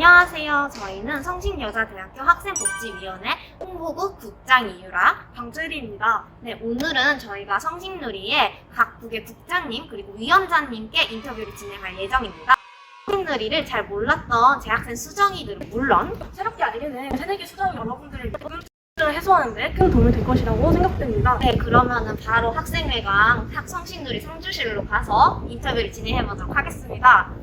안녕하세요. 저희는 성신여자대학교 학생복지위원회 홍보국 국장 이유라 강철희입니다. 네, 오늘은 저희가 성신누리의 각 국의 국장님 그리고 위원장님께 인터뷰를 진행할 예정입니다. 성신누리를 잘 몰랐던 재학생 수정이들은 물론 새롭게 알게 된 새내기 수정 여러분들의 궁금증을 해소하는데 큰 도움이 될 것이라고 생각됩니다. 네, 그러면은 바로 학생회관 성신누리 상주실로 가서 인터뷰를 진행해 보도록 하겠습니다.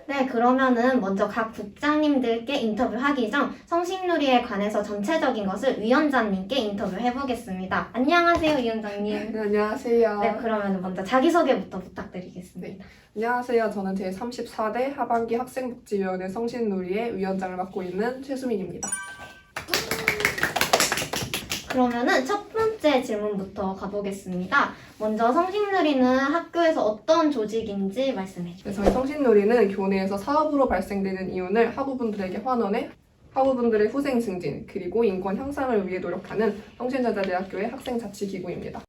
네, 그러면은 먼저 각 국장님들께 인터뷰하기 전 성신누리에 관해서 전체적인 것을 위원장님께 인터뷰해 보겠습니다. 안녕하세요, 위원장님. 네, 안녕하세요. 네, 그러면 먼저 자기소개부터 부탁드리겠습니다. 안녕하세요. 저는 제34대 하반기 학생복지위원회 성신누리의 위원장을 맡고 있는 최수민입니다. 그러면은 첫 번째 질문부터 가보겠습니다. 먼저 성신누리는 학교에서 어떤 조직인지 말씀해 주세요. 네, 저희 성신누리는 교내에서 사업으로 발생되는 이윤을 학우분들에게 환원해 학우분들의 후생 증진 그리고 인권 향상을 위해 노력하는 성신여자대학교의 학생자치기구입니다.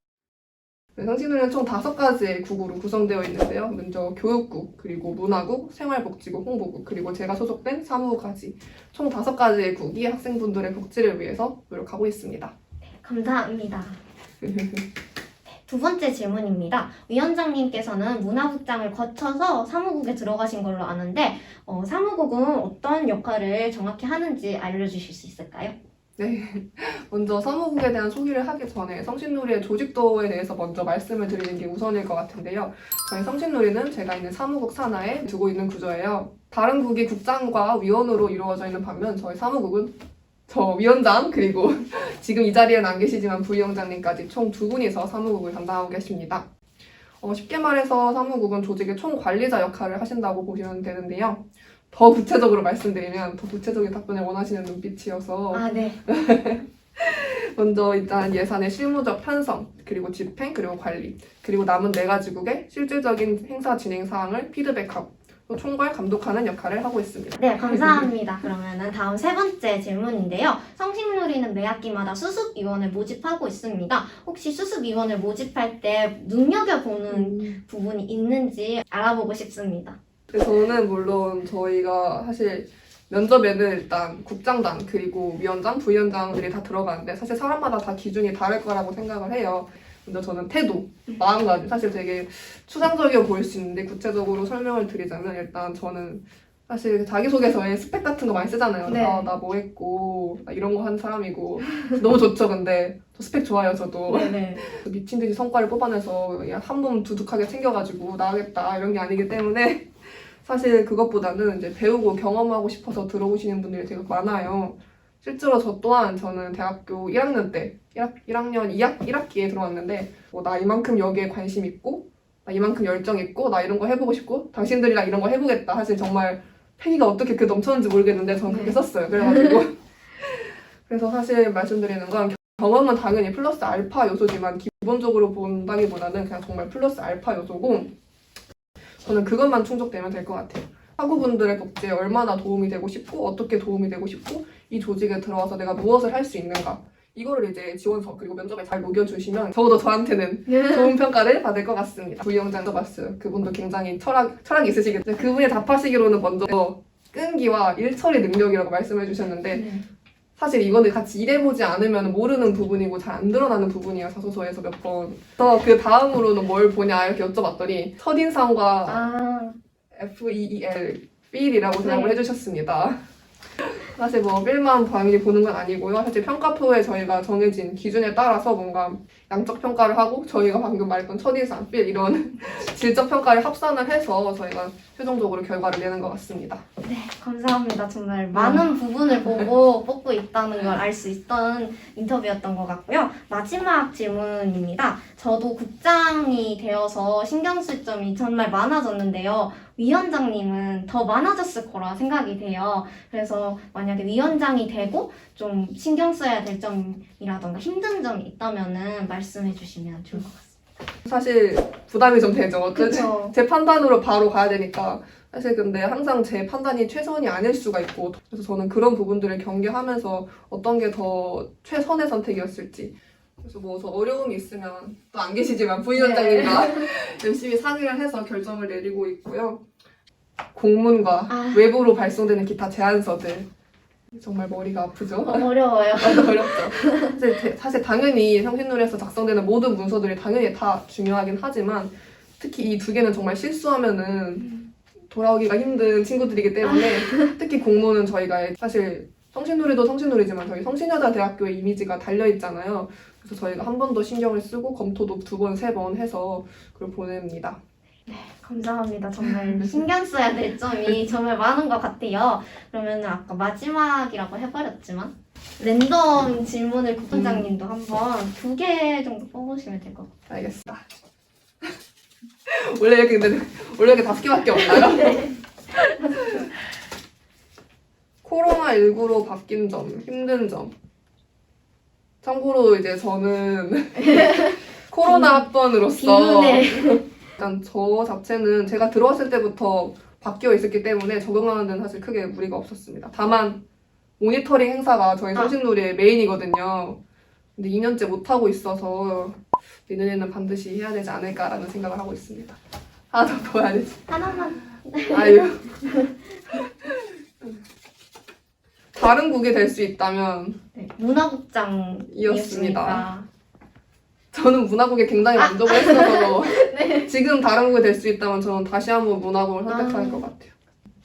네, 성신누리는 총 5가지의 국으로 구성되어 있는데요. 먼저 교육국, 그리고 문화국, 생활복지국, 홍보국, 그리고 제가 소속된 사무국까지 총 5가지의 국이 학생분들의 복지를 위해서 노력하고 있습니다. 감사합니다. 두 번째 질문입니다. 위원장님께서는 문화국장을 거쳐서 사무국에 들어가신 걸로 아는데 사무국은 어떤 역할을 정확히 하는지 알려주실 수 있을까요? 네, 먼저 사무국에 대한 소개를 하기 전에 성신누리의 조직도에 대해서 먼저 말씀을 드리는 게 우선일 것 같은데요. 저희 성신누리는 제가 있는 사무국 산하에 두고 있는 구조예요. 다른 국이 국장과 위원으로 이루어져 있는 반면 저희 사무국은 저 위원장 그리고 지금 이 자리에는 안 계시지만 부위원장님까지 총 2분이서 사무국을 담당하고 계십니다. 쉽게 말해서 사무국은 조직의 총관리자 역할을 하신다고 보시면 되는데요. 더 구체적으로 말씀드리면 더 구체적인 답변을 원하시는 눈빛이어서 아, 네. 먼저 일단 예산의 실무적 편성, 그리고 집행, 그리고 관리, 그리고 남은 4가지국의 실질적인 행사 진행 사항을 피드백하고 또 총괄 감독하는 역할을 하고 있습니다. 네, 감사합니다. 그러면은 다음 세 번째 질문인데요. 성신누리는 매 학기마다 수습위원을 모집하고 있습니다. 혹시 수습위원을 모집할 때 눈여겨보는 부분이 있는지 알아보고 싶습니다. 저는 물론 저희가 사실 면접에는 일단 국장단 그리고 위원장, 부위원장들이 다 들어가는데 사실 사람마다 다 기준이 다를 거라고 생각을 해요. 근데 저는 태도, 마음가짐 사실 되게 추상적이어 보일 수 있는데 구체적으로 설명을 드리자면 일단 저는 사실 자기소개서에 스펙 같은 거 많이 쓰잖아요. 네. 나 뭐 했고 나 이런 거 한 사람이고 너무 좋죠. 근데 저 스펙 좋아요. 저도 네네. 미친 듯이 성과를 뽑아내서 한 몸 두둑하게 챙겨가지고 나가겠다 이런 게 아니기 때문에 사실 그것보다는 이제 배우고 경험하고 싶어서 들어오시는 분들이 되게 많아요. 실제로 저 또한 저는 대학교 1학년 때 1학년 1학기에 들어왔는데 나 이만큼 여기에 관심 있고 나 이만큼 열정 있고 나 이런 거 해보고 싶고 당신들이랑 이런 거 해보겠다. 사실 정말 패기가 어떻게 그 넘쳤는지 모르겠는데 저는 그렇게 썼어요. 그래가지고 그래서 사실 말씀드리는 건 경험은 당연히 플러스 알파 요소지만 기본적으로 본다기보다는 그냥 정말 플러스 알파 요소고 저는 그것만 충족되면 될 것 같아요. 학우분들의 복지에 얼마나 도움이 되고 싶고 어떻게 도움이 되고 싶고 이 조직에 들어와서 내가 무엇을 할 수 있는가 이거를 이제 지원서 그리고 면접에 잘 녹여주시면 적어도 저한테는 좋은 평가를 받을 것 같습니다. 부위원장 봤어요. 그분도 굉장히 철학이 있으시겠죠. 그분이 답하시기로는 먼저 끈기와 일처리 능력이라고 말씀해 주셨는데 사실 이거는 같이 일해보지 않으면 모르는 부분이고 잘 안 드러나는 부분이에요. 자소서에서 몇 번. 그래서 그 다음으로는 뭘 보냐 이렇게 여쭤봤더니 첫인상과 FEEL, 필이라고 대답을 해주셨습니다. 사실 뭐 필만 당연히 보는 건 아니고요. 사실 평가표에 저희가 정해진 기준에 따라서 뭔가 양적 평가를 하고 저희가 방금 말했던 첫인상, 필 이런 질적 평가를 합산을 해서 저희가 최종적으로 결과를 내는 것 같습니다. 네, 감사합니다. 정말 많은 부분을 보고 뽑고 있다는 걸 알 수 있던 인터뷰였던 것 같고요. 마지막 질문입니다. 저도 국장이 되어서 신경 쓸 점이 정말 많아졌는데요. 위원장님은 더 많아졌을 거라 생각이 돼요. 그래서 만약에 위원장이 되고 좀 신경 써야 될 점이라던가 힘든 점이 있다면은 말씀해 주시면 좋을 것 같습니다. 사실 부담이 좀 되죠. 그쵸. 제 판단으로 바로 가야 되니까 사실 근데 항상 제 판단이 최선이 아닐 수가 있고 그래서 저는 그런 부분들을 경계하면서 어떤 게 더 최선의 선택이었을지 그래서 뭐 더 어려움이 있으면 또 안 계시지만 부위원장님과 열심히 상의를 해서 결정을 내리고 있고요. 공문과 외부로 발송되는 기타 제안서들 정말 머리가 아프죠? 어려워요. 어렵죠. 사실 당연히 성신놀이에서 작성되는 모든 문서들이 당연히 다 중요하긴 하지만 특히 이 두 개는 정말 실수하면은 돌아오기가 힘든 친구들이기 때문에 특히 공문은 저희가 사실 성신놀이도 성신놀이지만 저희 성신여자대학교의 이미지가 달려있잖아요. 그래서 저희가 한 번 더 신경을 쓰고 검토도 2번, 3번 해서 그걸 보냅니다. 감사합니다. 정말 신경 써야 될 점이 정말 많은 것 같아요. 그러면 아까 마지막이라고 해버렸지만 랜덤 질문을 국장님도 한번 2개 정도 뽑으시면 될 것 같아요. 알겠습니다. 원래 이렇게 5개밖에 없나요? 네. 코로나19로 바뀐 점, 힘든 점. 참고로 이제 저는 코로나 학번으로서 일단 저 자체는 제가 들어왔을 때부터 바뀌어 있었기 때문에 적응하는 데는 사실 크게 무리가 없었습니다. 다만 모니터링 행사가 저희 성신놀이의 메인이거든요. 근데 2년째 못하고 있어서 내년에는 반드시 해야 되지 않을까라는 생각을 하고 있습니다. 하나 더 해야 되지. 하나만. 아유. 다른 국이 될 수 있다면 네, 문화국장이었습니다. 저는 문화국에 굉장히 만족을 했어서 네. 지금 다른 국이 될 수 있다면 저는 다시 한번 문화국을 선택할 것 같아요.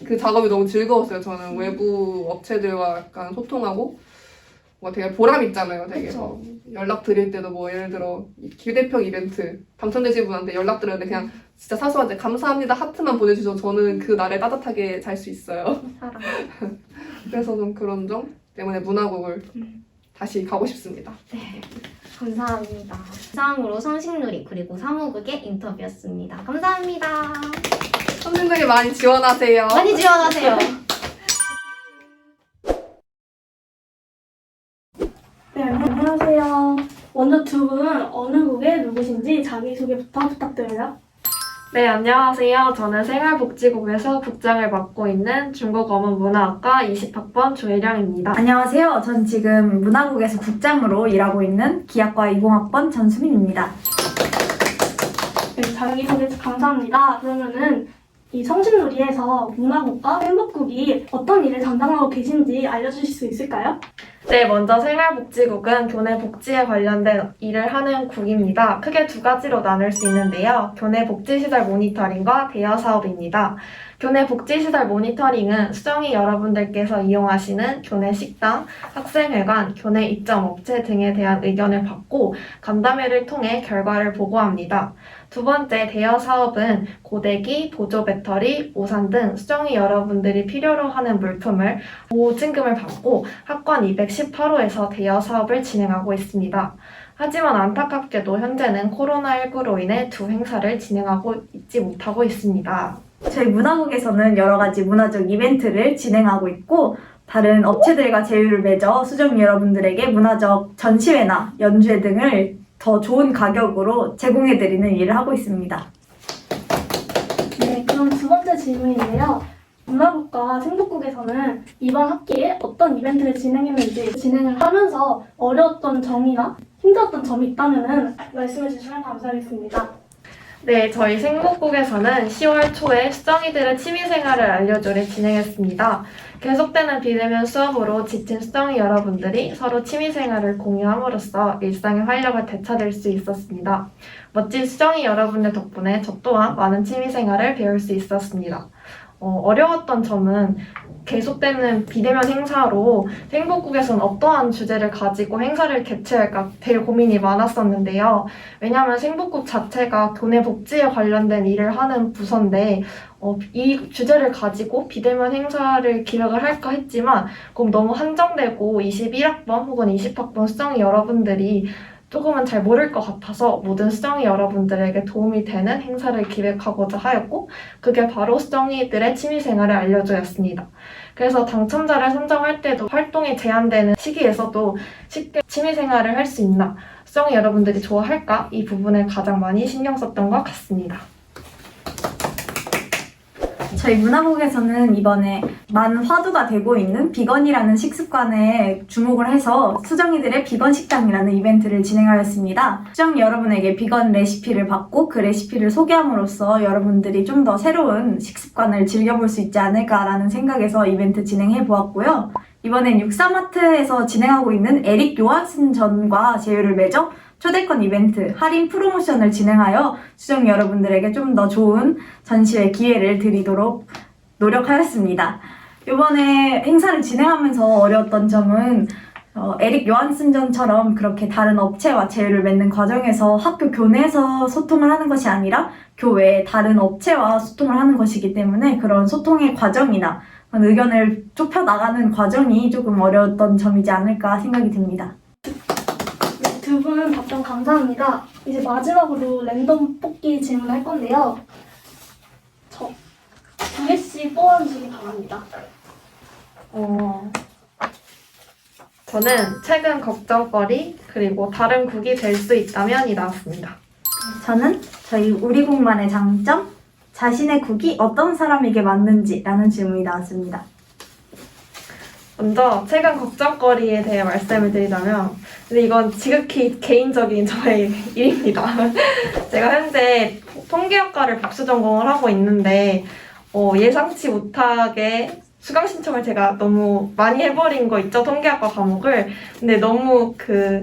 그 작업이 너무 즐거웠어요. 저는 외부 업체들과 약간 소통하고 뭐 되게 보람 있잖아요. 되게 그쵸. 연락 드릴 때도 뭐 예를 들어 기대평 이벤트 당첨되신 분한테 연락 드렸는데 그냥 진짜 사소한데 감사합니다 하트만 보내주셔서 저는 그 날에 따뜻하게 잘 수 있어요. 사랑. 그래서 좀 그런 점 때문에 문화국을 다시 가고 싶습니다. 네. 감사합니다. 이상으로 성신놀이 그리고 사무국의 인터뷰였습니다. 감사합니다. 선생님들이 많이 지원하세요. 많이 지원하세요. 네, 안녕하세요. 먼저 두 분은 어느 국의 누구신지 자기소개부터 부탁드려요. 네, 안녕하세요. 저는 생활복지국에서 국장을 맡고 있는 중국어문문화학과 20학번 조혜령입니다. 안녕하세요. 전 지금 문화국에서 국장으로 일하고 있는 기학과 20학번 전수민입니다. 네, 자기소개 감사합니다. 그러면은 이 성신놀이에서 문화국과 행복국이 어떤 일을 담당하고 계신지 알려주실 수 있을까요? 네, 먼저 생활복지국은 교내 복지에 관련된 일을 하는 국입니다. 크게 2가지로 나눌 수 있는데요. 교내 복지시설 모니터링과 대여 사업입니다. 교내 복지시설 모니터링은 수정이 여러분들께서 이용하시는 교내 식당, 학생회관, 교내 입점 업체 등에 대한 의견을 받고 간담회를 통해 결과를 보고합니다. 2번째 대여 사업은 고데기, 보조 배터리, 우산 등 수정이 여러분들이 필요로 하는 물품을 보증금을 받고 학관 218호에서 대여 사업을 진행하고 있습니다. 하지만 안타깝게도 현재는 코로나19로 인해 2 행사를 진행하고 있지 못하고 있습니다. 저희 문화국에서는 여러 가지 문화적 이벤트를 진행하고 있고 다른 업체들과 제휴를 맺어 수정 여러분들에게 문화적 전시회나 연주회 등을 더 좋은 가격으로 제공해드리는 일을 하고 있습니다. 네, 그럼 2번째 질문인데요. 문화국과 생복국에서는 이번 학기에 어떤 이벤트를 진행했는지 진행을 하면서 어려웠던 점이나 힘들었던 점이 있다면 말씀해 주시면 감사하겠습니다. 네, 저희 생복국에서는 10월 초에 수정이들의 취미생활을 알려주를 진행했습니다. 계속되는 비대면 수업으로 지친 수정이 여러분들이 서로 취미생활을 공유함으로써 일상의 활력을 되찾을 수 있었습니다. 멋진 수정이 여러분들 덕분에 저 또한 많은 취미생활을 배울 수 있었습니다. 어려웠던 점은 계속되는 비대면 행사로 생복국에서는 어떠한 주제를 가지고 행사를 개최할까 되게 고민이 많았었는데요. 왜냐하면 생복국 자체가 교내 복지에 관련된 일을 하는 부서인데 이 주제를 가지고 비대면 행사를 기획을 할까 했지만 그럼 너무 한정되고 21학번 혹은 20학번 수정이 여러분들이 조금은 잘 모를 것 같아서 모든 수정이 여러분들에게 도움이 되는 행사를 기획하고자 하였고 그게 바로 수정이들의 취미생활을 알려줘였습니다. 그래서 당첨자를 선정할 때도 활동이 제한되는 시기에서도 쉽게 취미생활을 할 수 있나 수정이 여러분들이 좋아할까 이 부분을 가장 많이 신경 썼던 것 같습니다. 저희 문화국에서는 이번에 많은 화두가 되고 있는 비건이라는 식습관에 주목을 해서 수정이들의 비건 식당이라는 이벤트를 진행하였습니다. 수정이 여러분에게 비건 레시피를 받고 그 레시피를 소개함으로써 여러분들이 좀 더 새로운 식습관을 즐겨볼 수 있지 않을까라는 생각에서 이벤트 진행해 보았고요. 이번엔 육사마트에서 진행하고 있는 에릭 요한슨 전과 제휴를 맺어 초대권 이벤트, 할인 프로모션을 진행하여 수정 여러분들에게 좀 더 좋은 전시회 기회를 드리도록 노력하였습니다. 이번에 행사를 진행하면서 어려웠던 점은 에릭 요한슨 전처럼 그렇게 다른 업체와 제휴를 맺는 과정에서 학교 교내에서 소통을 하는 것이 아니라 교외 다른 업체와 소통을 하는 것이기 때문에 그런 소통의 과정이나 의견을 좁혀 나가는 과정이 조금 어려웠던 점이지 않을까 생각이 듭니다. 네, 두 분 답변 감사합니다. 이제 마지막으로 랜덤 뽑기 질문할 건데요. 저 2개씩 뽑아주시기 바랍니다. 저는 최근 걱정거리 그리고 다른 국이 될 수 있다면이 나왔습니다. 저는 저희 우리 국만의 장점, 자신의 국이 어떤 사람에게 맞는지라는 질문이 나왔습니다. 먼저 최근 걱정거리에 대해 말씀을 드리자면 근데 이건 지극히 개인적인 저의 일입니다. 제가 현재 통계학과를 복수 전공을 하고 있는데 예상치 못하게 수강 신청을 제가 너무 많이 해버린 거 있죠, 통계학과 과목을. 근데 너무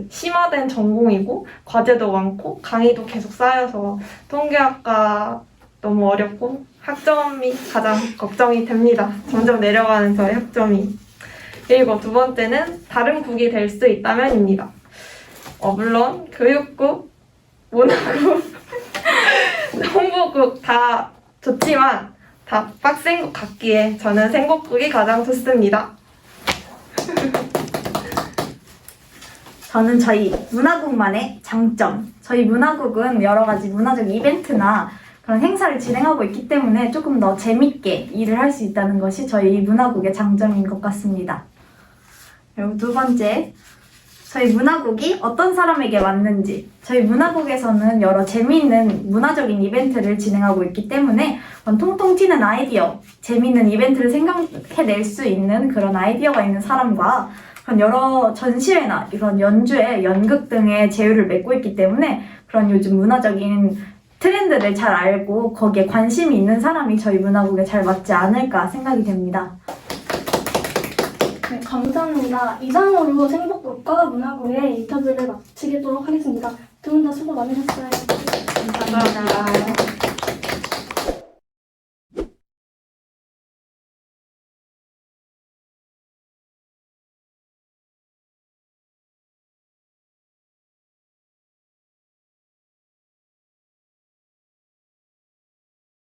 심화된 전공이고 과제도 많고 강의도 계속 쌓여서 통계학과 너무 어렵고 학점이 가장 걱정이 됩니다. 점점 내려가는 저의 학점이. 그리고 두 번째는 다른 국이 될 수 있다면입니다. 물론 교육국, 문화국, 홍보국 다 좋지만 다 빡센 것 같기에 저는 생곡국이 가장 좋습니다. 저는 저희 문화국만의 장점. 저희 문화국은 여러 가지 문화적 이벤트나 그런 행사를 진행하고 있기 때문에 조금 더 재밌게 일을 할 수 있다는 것이 저희 문화국의 장점인 것 같습니다. 그리고 두 번째, 저희 문화국이 어떤 사람에게 맞는지. 저희 문화국에서는 여러 재미있는 문화적인 이벤트를 진행하고 있기 때문에 통통 튀는 아이디어, 재미있는 이벤트를 생각해낼 수 있는 그런 아이디어가 있는 사람과 그런 여러 전시회나 이런 연주회, 연극 등의 제휴를 맺고 있기 때문에 그런 요즘 문화적인 트렌드를 잘 알고 거기에 관심이 있는 사람이 저희 문화국에 잘 맞지 않을까 생각이 됩니다. 네, 감사합니다. 이상으로 생복국과 문화국의 인터뷰를 마치도록 하겠습니다. 두 분 다 수고 많으셨어요. 감사합니다.